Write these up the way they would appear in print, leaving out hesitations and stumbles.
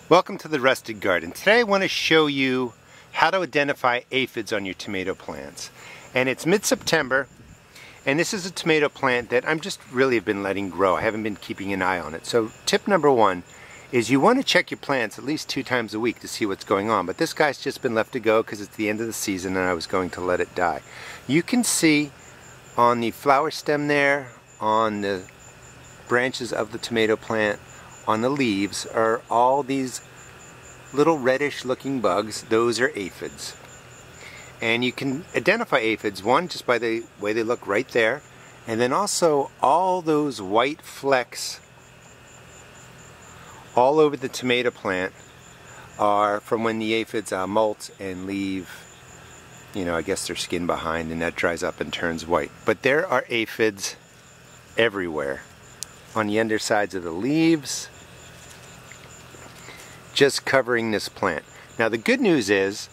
Welcome to the Rusted Garden. Today I want to show you how to identify aphids on your tomato plants. And it's mid-September, and this is a tomato plant that I'm just really have been letting grow. I haven't been keeping an eye on it. So tip number one is you want to check your plants at least 2 times a week to see what's going on. But this guy's just been left to go because it's the end of the season and I was going to let it die. You can see on the flower stem there, on the branches of the tomato plant, on the leaves are all these little reddish looking bugs. Those are aphids. And you can identify aphids, one, just by the way they look right there, and then also all those white flecks all over the tomato plant are from when the aphids molt and leave, I guess their skin behind, and that dries up and turns white. But there are aphids everywhere, on the undersides of the leaves, just covering this plant. Now the good news is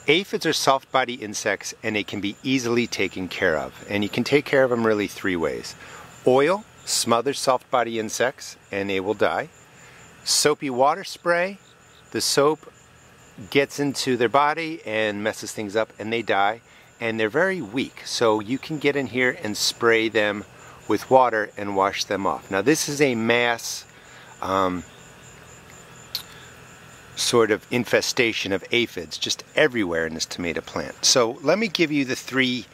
aphids are soft body insects and they can be easily taken care of, and you can take care of them really 3 ways. Oil smothers soft body insects and they will die. Soapy water spray, the soap gets into their body and messes things up and they die, and they're very weak, so you can get in here and spray them with water and wash them off. Now this is a mass sort of infestation of aphids just everywhere in this tomato plant. So let me give you the 3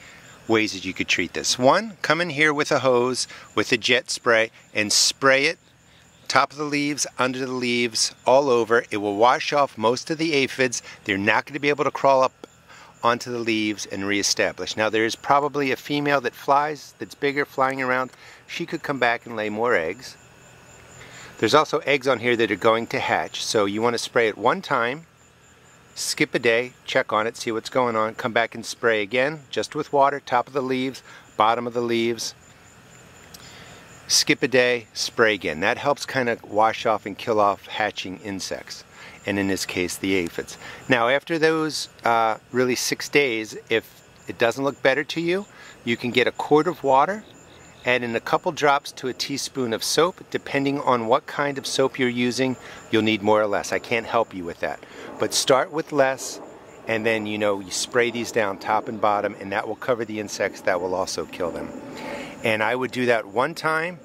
ways that you could treat this. 1, come in here with a hose with a jet spray and spray it top of the leaves, under the leaves, all over. It will wash off most of the aphids. They're not going to be able to crawl up onto the leaves and reestablish. Now there is probably a female that flies, that's bigger, flying around. She could come back and lay more eggs. There's also eggs on here that are going to hatch, so you want to spray it 1 time, skip a day, check on it, see what's going on, come back and spray again, just with water, top of the leaves, bottom of the leaves, skip a day, spray again. That helps kind of wash off and kill off hatching insects, and in this case the aphids. Now after those really 6 days, if it doesn't look better to you, you can get a quart of water, add in a couple drops to a teaspoon of soap. Depending on what kind of soap you're using, you'll need more or less. I can't help you with that. But start with less, and then you spray these down top and bottom, and that will cover the insects. That will also kill them. And I would do that 1 time,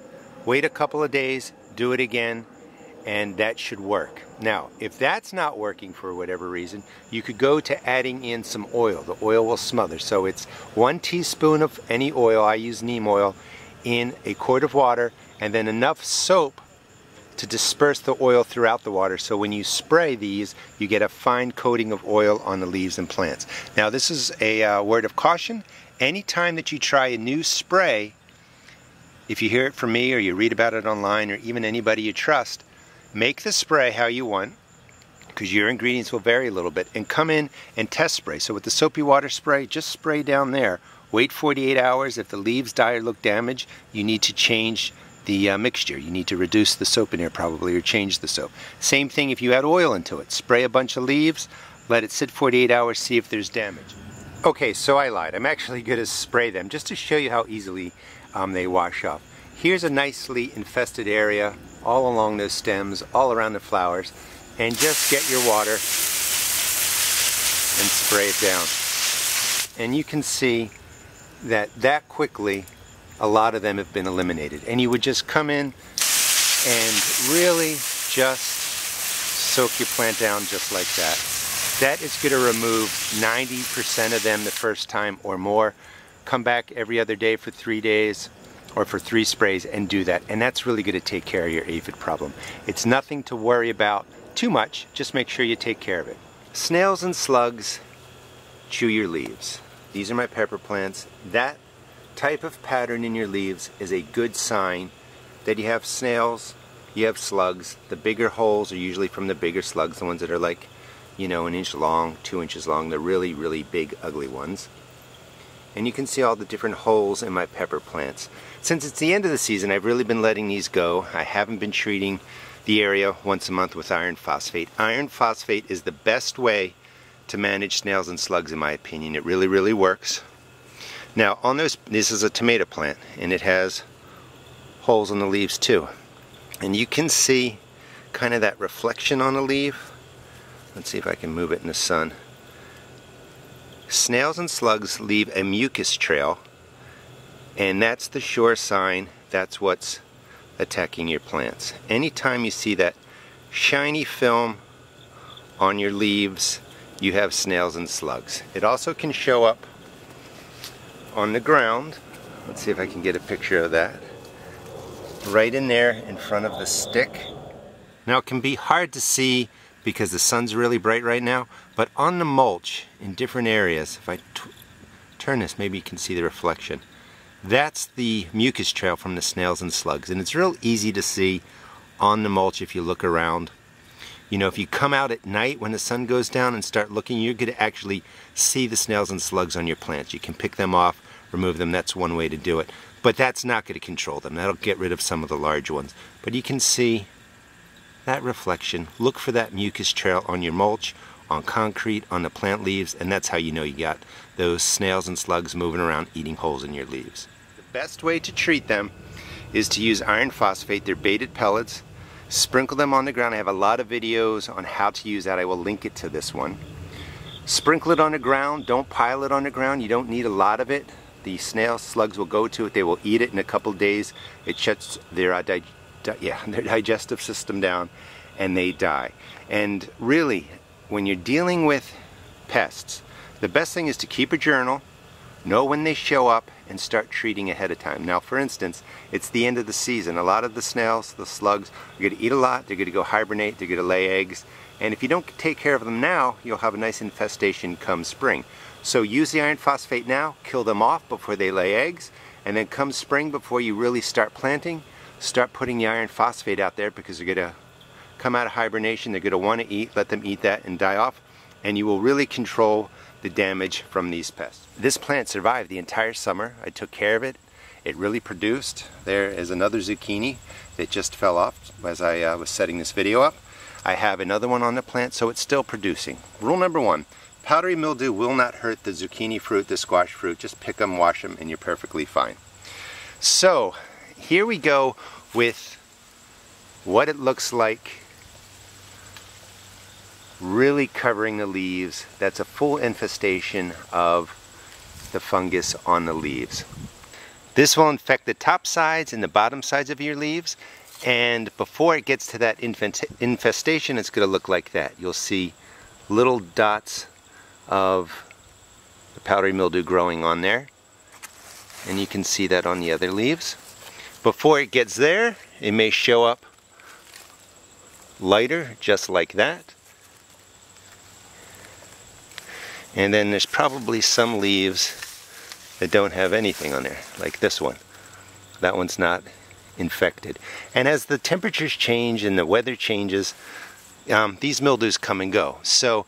wait a couple of days, do it again, and that should work. Now, if that's not working for whatever reason, you could go to adding in some oil. The oil will smother. So it's 1 teaspoon of any oil, I use neem oil, in a quart of water, and then enough soap to disperse the oil throughout the water, so when you spray these you get a fine coating of oil on the leaves and plants. Now this is a word of caution. Anytime that you try a new spray, if you hear it from me or you read about it online or even anybody you trust, make the spray how you want, because your ingredients will vary a little bit, and come in and test spray. So with the soapy water spray, just spray down there. Wait 48 hours. If the leaves die or look damaged, you need to change the mixture. You need to reduce the soap in there probably, or change the soap. Same thing if you add oil into it. Spray a bunch of leaves, let it sit 48 hours, see if there's damage. Okay, so I lied. I'm actually going to spray them just to show you how easily they wash off. Here's a nicely infested area all along those stems, all around the flowers, and just get your water and spray it down. And you can see that quickly a lot of them have been eliminated. And you would just come in and really just soak your plant down just like that. That is going to remove 90% of them the first time or more. Come back every other day for 3 days or for 3 sprays and do that, and that's really going to take care of your aphid problem. It's nothing to worry about too much, just make sure you take care of it. Snails and slugs chew your leaves. These are my pepper plants. That type of pattern in your leaves is a good sign that you have snails, you have slugs. The bigger holes are usually from the bigger slugs, the ones that are like, 1 inch long, 2 inches long, the really, really big, ugly ones. And you can see all the different holes in my pepper plants. Since it's the end of the season, I've really been letting these go. I haven't been treating the area once a month with iron phosphate. Iron phosphate is the best way to manage snails and slugs, in my opinion. It really, really works. Now on those, this is a tomato plant and it has holes in the leaves too, and you can see kind of that reflection on the leaf. Let's see if I can move it in the sun. Snails and slugs leave a mucus trail, and that's the sure sign that's what's attacking your plants. Anytime you see that shiny film on your leaves, you have snails and slugs. It also can show up on the ground. Let's see if I can get a picture of that. Right in there in front of the stick. Now it can be hard to see because the sun's really bright right now, but on the mulch in different areas, if I turn this, maybe you can see the reflection. That's the mucus trail from the snails and slugs, and it's real easy to see on the mulch if you look around. You know, if you come out at night when the sun goes down and start looking, you're going to actually see the snails and slugs on your plants. You can pick them off, remove them. That's one way to do it. But that's not going to control them. That'll get rid of some of the large ones. But you can see that reflection. Look for that mucus trail on your mulch, on concrete, on the plant leaves, and that's how you know you got those snails and slugs moving around eating holes in your leaves. The best way to treat them is to use iron phosphate. They're baited pellets. Sprinkle them on the ground. I have a lot of videos on how to use that. I will link it to this one. Sprinkle it on the ground. Don't pile it on the ground. You don't need a lot of it. The snails, slugs will go to it. They will eat it in a couple of days. It shuts their digestive system down and they die. And really, when you're dealing with pests, the best thing is to keep a journal, know when they show up, and start treating ahead of time. Now, for instance, it's the end of the season. A lot of the snails, the slugs, are going to eat a lot. They're going to go hibernate. They're going to lay eggs. And if you don't take care of them now, you'll have a nice infestation come spring. So use the iron phosphate now, kill them off before they lay eggs, and then come spring, before you really start planting, start putting the iron phosphate out there, because they're going to come out of hibernation. They're going to want to eat. Let them eat that and die off, and you will really control the damage from these pests. This plant survived the entire summer. I took care of it. It really produced. There is another zucchini that just fell off as I was setting this video up. I have another one on the plant, so it's still producing. Rule number one, powdery mildew will not hurt the zucchini fruit, the squash fruit. Just pick them, wash them, and you're perfectly fine. So here we go with what it looks like really covering the leaves. That's a full infestation of the fungus on the leaves. This will infect the top sides and the bottom sides of your leaves, and before it gets to that infestation, it's going to look like that. You'll see little dots of the powdery mildew growing on there, and you can see that on the other leaves. Before it gets there, it may show up lighter, just like that. And then there's probably some leaves that don't have anything on there, like this one. That one's not infected. And as the temperatures change and the weather changes, these mildews come and go. So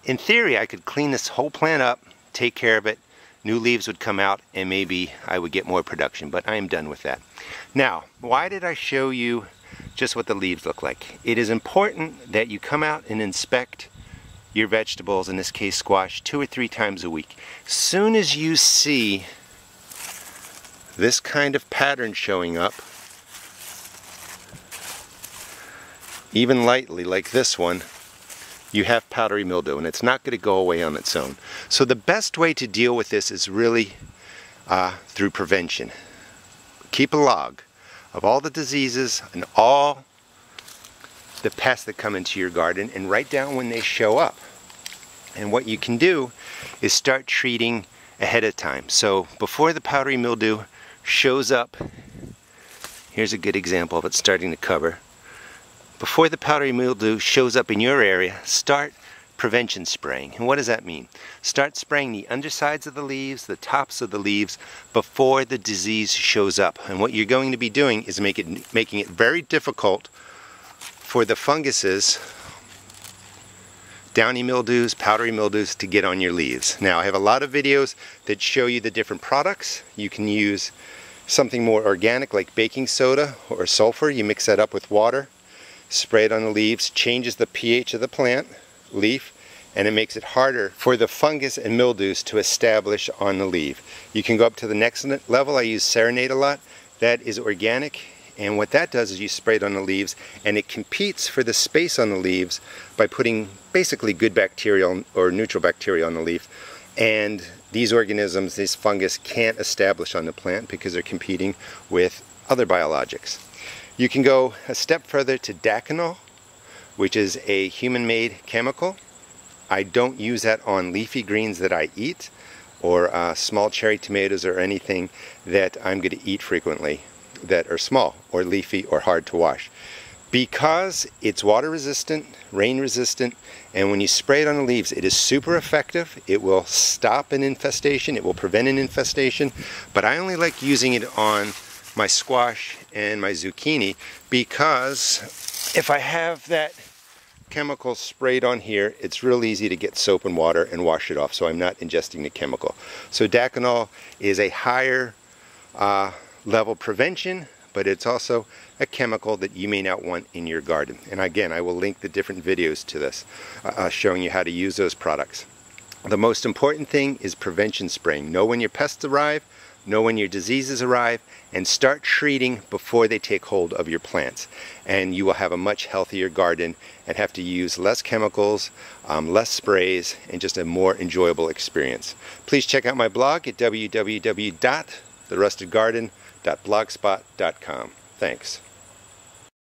in theory, I could clean this whole plant up, take care of it, new leaves would come out, and maybe I would get more production, but I am done with that. Now, why did I show you just what the leaves look like? It is important that you come out and inspect your vegetables, in this case squash, 2 or 3 times a week. Soon as you see this kind of pattern showing up, even lightly like this one, you have powdery mildew, and it's not going to go away on its own. So the best way to deal with this is really through prevention. Keep a log of all the diseases and all the pests that come into your garden, and write down when they show up. And what you can do is start treating ahead of time. So before the powdery mildew shows up, here's a good example of it starting to cover. Before the powdery mildew shows up in your area, start prevention spraying. And what does that mean? Start spraying the undersides of the leaves, the tops of the leaves, before the disease shows up. And what you're going to be doing is making it very difficult for the funguses, downy mildews, powdery mildews, to get on your leaves. Now, I have a lot of videos that show you the different products. You can use something more organic like baking soda or sulfur. You mix that up with water, spray it on the leaves, changes the pH of the plant, leaf, and it makes it harder for the fungus and mildews to establish on the leaf. You can go up to the next level. I use Serenade a lot. That is organic. And what that does is you spray it on the leaves, and it competes for the space on the leaves by putting basically good bacteria or neutral bacteria on the leaf. And these organisms, this fungus, can't establish on the plant because they're competing with other biologics. You can go a step further to Daconol, which is a human-made chemical. I don't use that on leafy greens that I eat, or small cherry tomatoes, or anything that I'm going to eat frequently that are small or leafy or hard to wash. Because it's water resistant, rain resistant, and when you spray it on the leaves, it is super effective. It will stop an infestation, it will prevent an infestation, but I only like using it on my squash and my zucchini, because if I have that chemical sprayed on here, it's real easy to get soap and water and wash it off, so I'm not ingesting the chemical. So Daconol is a higher level prevention, but it's also a chemical that you may not want in your garden. And again, I will link the different videos to this, showing you how to use those products. The most important thing is prevention spraying. Know when your pests arrive, know when your diseases arrive, and start treating before they take hold of your plants. And you will have a much healthier garden and have to use less chemicals, less sprays, and just a more enjoyable experience. Please check out my blog at www.therustedgarden.blogspot.com. Thanks.